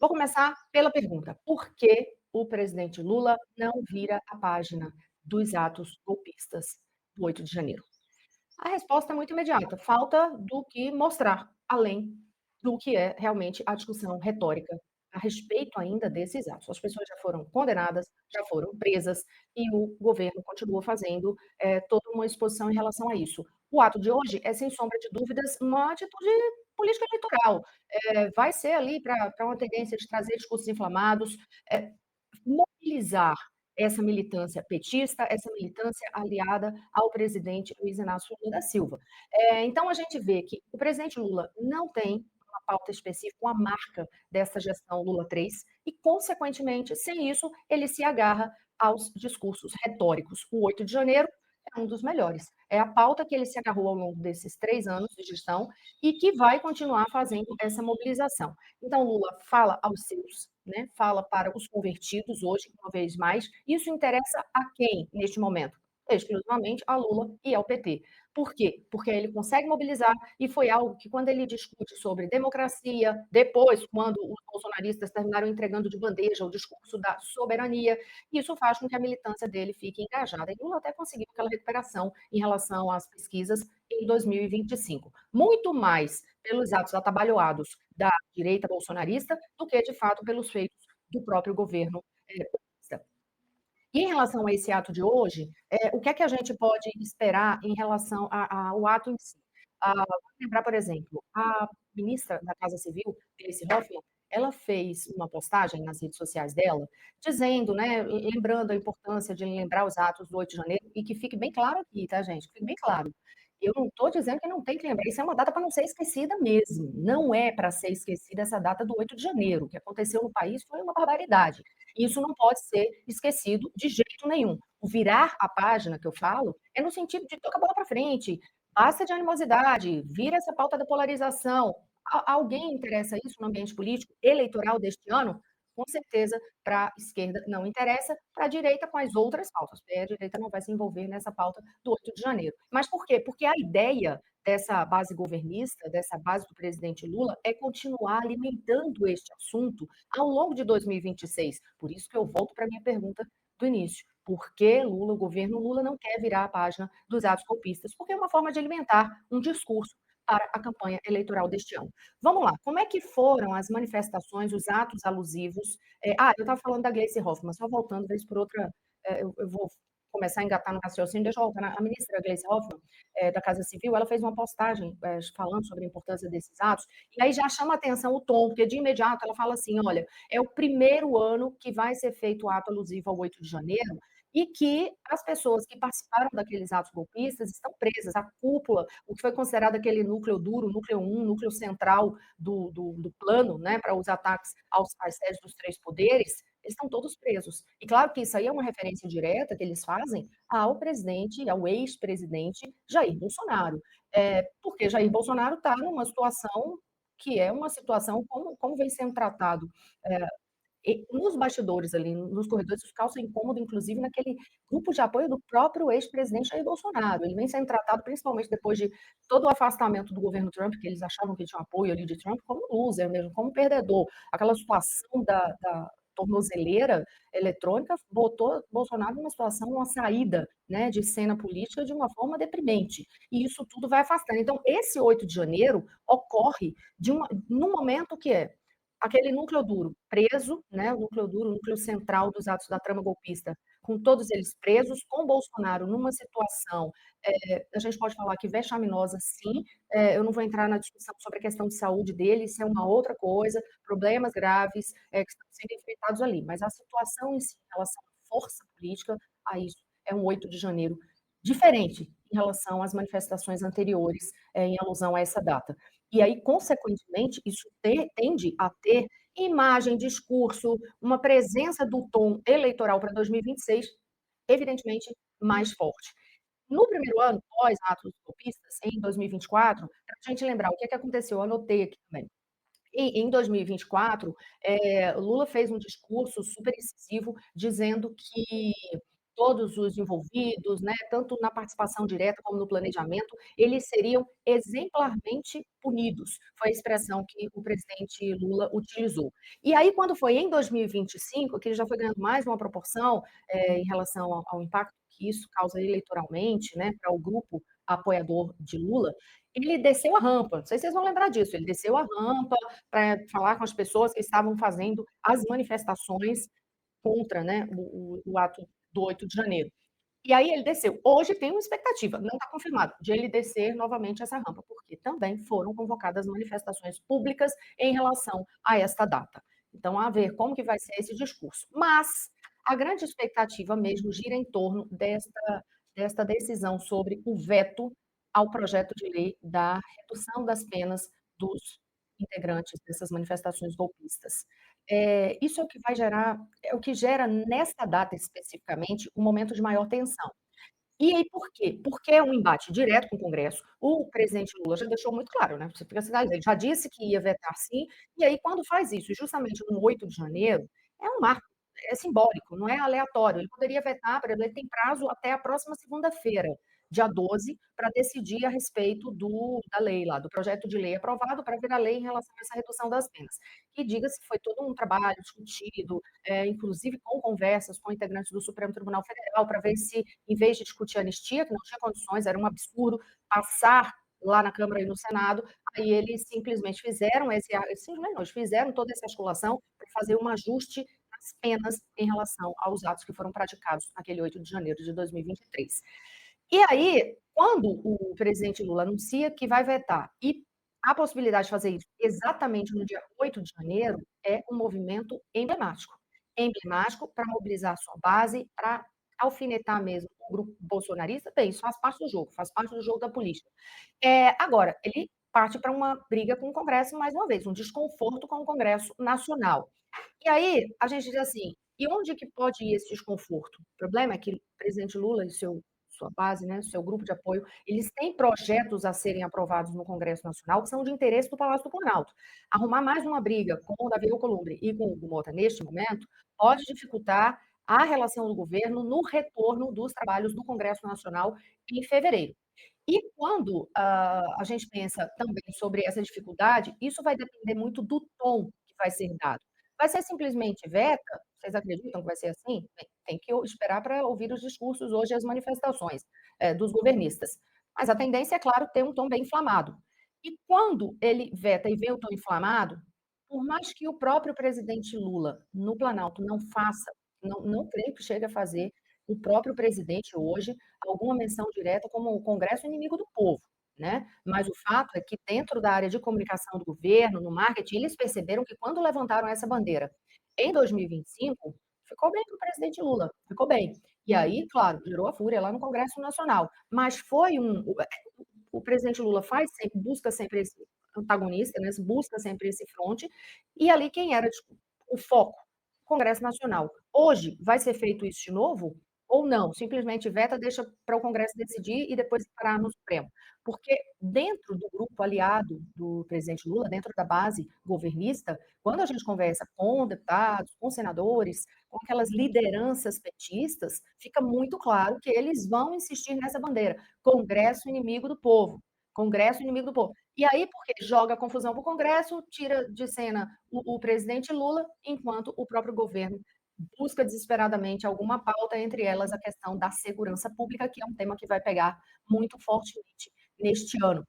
Vou começar pela pergunta: por que o presidente Lula não vira a página dos atos golpistas do 8 de janeiro? A resposta é muito imediata: falta do que mostrar, além do que é realmente a discussão retórica a respeito ainda desses atos. As pessoas já foram condenadas, já foram presas e o governo continua fazendo toda uma exposição em relação a isso. O ato de hoje é, sem sombra de dúvidas, uma atitude política eleitoral. Vai ser ali para uma tendência de trazer discursos inflamados, é, mobilizar essa militância petista, essa militância aliada ao presidente Luiz Inácio Lula da Silva. Então, a gente vê que o presidente Lula não tem uma pauta específica, uma marca dessa gestão Lula 3, e, consequentemente, sem isso, ele se agarra aos discursos retóricos. O 8 de janeiro é um dos melhores. É a pauta que ele se agarrou ao longo desses 3 anos de gestão e que vai continuar fazendo essa mobilização. Então, Lula fala aos seus, né? Fala para os convertidos hoje, uma vez mais. Isso interessa a quem neste momento? Exclusivamente a Lula e ao PT. Por quê? Porque ele consegue mobilizar e foi algo que, quando ele discute sobre democracia, depois, quando os bolsonaristas terminaram entregando de bandeja o discurso da soberania, isso faz com que a militância dele fique engajada. E Lula até conseguiu aquela recuperação em relação às pesquisas em 2025. Muito mais pelos atos atabalhoados da direita bolsonarista do que, de fato, pelos feitos do próprio governo petista. E em relação a esse ato de hoje, o que é que a gente pode esperar em relação ao ato em si? Vamos lembrar, por exemplo, a ministra da Casa Civil, Gleisi Hoffmann, ela fez uma postagem nas redes sociais dela, dizendo, né, lembrando a importância de lembrar os atos do 8 de janeiro, e que fique bem claro aqui, tá, gente? Que fique bem claro. Eu não estou dizendo que não tem que lembrar, isso é uma data para não ser esquecida mesmo. Não é para ser esquecida essa data do 8 de janeiro. O que aconteceu no país foi uma barbaridade. Isso não pode ser esquecido de jeito nenhum. O virar a página que eu falo é no sentido de tocar a bola para frente, basta de animosidade, vira essa pauta da polarização. Alguém interessa isso no ambiente político eleitoral deste ano? Com certeza, para a esquerda não interessa, para a direita com as outras pautas. A direita não vai se envolver nessa pauta do 8 de janeiro. Mas por quê? Porque a ideia dessa base governista, dessa base do presidente Lula, é continuar alimentando este assunto ao longo de 2026. Por isso que eu volto para a minha pergunta do início. Por que Lula, o governo Lula, não quer virar a página dos atos golpistas? Porque é uma forma de alimentar um discurso para a campanha eleitoral deste ano. Vamos lá, como é que foram as manifestações, os atos alusivos? Eu estava falando da Gleisi Hoffmann, só voltando, vez por outra, eu vou começar a engatar no raciocínio, deixa eu voltar. A ministra Gleisi Hoffmann, da Casa Civil, ela fez uma postagem falando sobre a importância desses atos, e aí já chama atenção o tom, porque de imediato ela fala assim: olha, é o primeiro ano que vai ser feito o ato alusivo ao 8 de janeiro, e que as pessoas que participaram daqueles atos golpistas estão presas. A cúpula, o que foi considerado aquele núcleo duro, núcleo 1, núcleo central do plano, né, para os ataques às sedes dos três poderes, eles estão todos presos. E claro que isso aí é uma referência direta que eles fazem ao presidente, ao ex-presidente Jair Bolsonaro. Porque Jair Bolsonaro está numa situação que é uma situação como vem sendo tratado é, nos bastidores ali, nos corredores, isso causa incômodo, inclusive, naquele grupo de apoio do próprio ex-presidente Jair Bolsonaro. Ele vem sendo tratado, principalmente depois de todo o afastamento do governo Trump, que eles achavam que tinha apoio ali de Trump, como loser mesmo, como perdedor. Aquela situação da tornozeleira eletrônica botou Bolsonaro numa situação, uma saída, né, de cena política de uma forma deprimente. E isso tudo vai afastando. Então, esse 8 de janeiro ocorre num momento que é aquele núcleo duro preso, né, o núcleo duro, o núcleo central dos atos da trama golpista, com todos eles presos, com Bolsonaro numa situação, a gente pode falar que vexaminosa, sim. Eu não vou entrar na discussão sobre a questão de saúde dele, isso é uma outra coisa, problemas graves que estão sendo enfrentados ali, mas a situação em si, em relação à força política, a isso é um 8 de janeiro diferente em relação às manifestações anteriores, em alusão a essa data. E aí, consequentemente, isso tende a ter imagem, discurso, uma presença do tom eleitoral para 2026, evidentemente, mais forte. No primeiro ano, pós atos golpistas, em 2024, para a gente lembrar o que é que aconteceu, eu anotei aqui também. Em 2024, Lula fez um discurso super incisivo dizendo que todos os envolvidos, né, tanto na participação direta como no planejamento, eles seriam exemplarmente punidos. Foi a expressão que o presidente Lula utilizou. E aí, quando foi em 2025, que ele já foi ganhando mais uma proporção, em relação ao impacto que isso causa eleitoralmente, né, para o grupo apoiador de Lula, ele desceu a rampa. Não sei se vocês vão lembrar disso. Ele desceu a rampa para falar com as pessoas que estavam fazendo as manifestações contra, né, o ato do 8 de janeiro. E aí ele desceu. Hoje tem uma expectativa, não está confirmado, de ele descer novamente essa rampa, porque também foram convocadas manifestações públicas em relação a esta data. Então, a ver como que vai ser esse discurso. Mas a grande expectativa mesmo gira em torno desta decisão sobre o veto ao projeto de lei da redução das penas dos integrantes dessas manifestações golpistas. Isso é o que vai gerar, é o que gera nesta data especificamente um momento de maior tensão. E aí por quê? Porque é um embate direto com o Congresso. O presidente Lula já deixou muito claro, né, você fica assim, ele já disse que ia vetar sim, e aí quando faz isso, justamente no 8 de janeiro, é um marco, é simbólico, não é aleatório. Ele poderia vetar, por exemplo, ele tem prazo até a próxima segunda-feira, dia 12, para decidir a respeito da lei lá, do projeto de lei aprovado para virar lei em relação a essa redução das penas. E diga-se, foi todo um trabalho discutido, inclusive com conversas com integrantes do Supremo Tribunal Federal, para ver se, em vez de discutir anistia, que não tinha condições, era um absurdo passar lá na Câmara e no Senado, aí eles simplesmente fizeram simplesmente não, eles fizeram toda essa articulação para fazer um ajuste nas penas em relação aos atos que foram praticados naquele 8 de janeiro de 2023. E aí, quando o presidente Lula anuncia que vai vetar e a possibilidade de fazer isso exatamente no dia 8 de janeiro é um movimento emblemático. Emblemático para mobilizar a sua base, para alfinetar mesmo o grupo bolsonarista. Bem, isso faz parte do jogo, faz parte do jogo da política. Agora, ele parte para uma briga com o Congresso mais uma vez, um desconforto com o Congresso Nacional. E aí, a gente diz assim, e onde que pode ir esse desconforto? O problema é que o presidente Lula e sua base, né, seu grupo de apoio, eles têm projetos a serem aprovados no Congresso Nacional que são de interesse do Palácio do Planalto. Arrumar mais uma briga com o Davi Alcolumbre e com o Hugo Mota neste momento pode dificultar a relação do governo no retorno dos trabalhos do Congresso Nacional em fevereiro. E quando a gente pensa também sobre essa dificuldade, isso vai depender muito do tom que vai ser dado. Vai ser simplesmente veta? Vocês acreditam que vai ser assim? Bem, tem que esperar para ouvir os discursos hoje e as manifestações dos governistas. Mas a tendência é, claro, ter um tom bem inflamado. E quando ele veta e vê o tom inflamado, por mais que o próprio presidente Lula, no Planalto, não faça, não creio que chegue a fazer, o próprio presidente hoje, alguma menção direta como o Congresso inimigo do povo. Né? Mas o fato é que dentro da área de comunicação do governo, no marketing, eles perceberam que quando levantaram essa bandeira em 2025, ficou bem para o presidente Lula, ficou bem. E aí, claro, gerou a fúria lá no Congresso Nacional. Mas foi o presidente Lula faz sempre, busca sempre esse antagonista, né? Busca sempre esse fronte. E ali quem era o foco? O Congresso Nacional. Hoje vai ser feito isso de novo? Ou não, simplesmente veta, deixa para o Congresso decidir e depois parar no Supremo. Porque dentro do grupo aliado do presidente Lula, dentro da base governista, quando a gente conversa com deputados, com senadores, com aquelas lideranças petistas, fica muito claro que eles vão insistir nessa bandeira: Congresso inimigo do povo. Congresso inimigo do povo. E aí, porque joga a confusão para o Congresso, tira de cena o presidente Lula, enquanto o próprio governo busca desesperadamente alguma pauta, entre elas a questão da segurança pública, que é um tema que vai pegar muito fortemente neste ano.